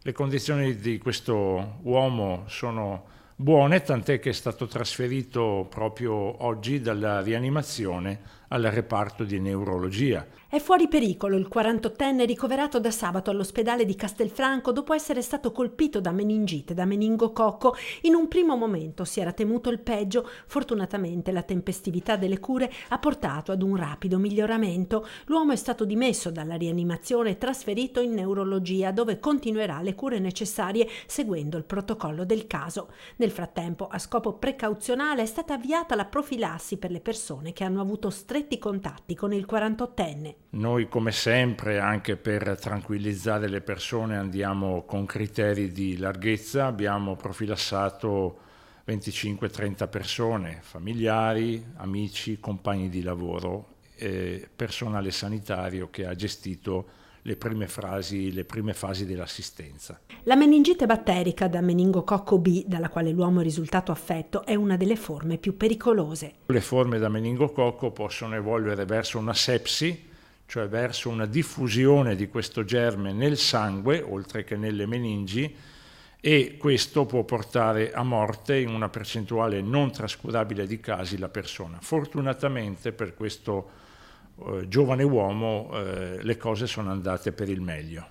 Le condizioni di questo uomo sono buone, tant'è che è stato trasferito proprio oggi dalla rianimazione al reparto di neurologia. È fuori pericolo il 48enne ricoverato da sabato all'ospedale di Castelfranco dopo essere stato colpito da meningite, da meningococco. In un primo momento si era temuto il peggio, fortunatamente la tempestività delle cure ha portato ad un rapido miglioramento. L'uomo è stato dimesso dalla rianimazione e trasferito in neurologia, dove continuerà le cure necessarie seguendo il protocollo del caso. Nel frattempo, a scopo precauzionale, è stata avviata la profilassi per le persone che hanno avuto stretti contatti con il 48enne. Noi, come sempre, anche per tranquillizzare le persone, andiamo con criteri di larghezza. Abbiamo profilassato 25-30 persone, familiari, amici, compagni di lavoro e personale sanitario che ha gestito le prime fasi dell'assistenza. La meningite batterica da meningococco B, dalla quale l'uomo è risultato affetto, è una delle forme più pericolose. Le forme da meningococco possono evolvere verso una sepsi, cioè verso una diffusione di questo germe nel sangue, oltre che nelle meningi, e questo può portare a morte in una percentuale non trascurabile di casi la persona. Fortunatamente per questo giovane uomo le cose sono andate per il meglio.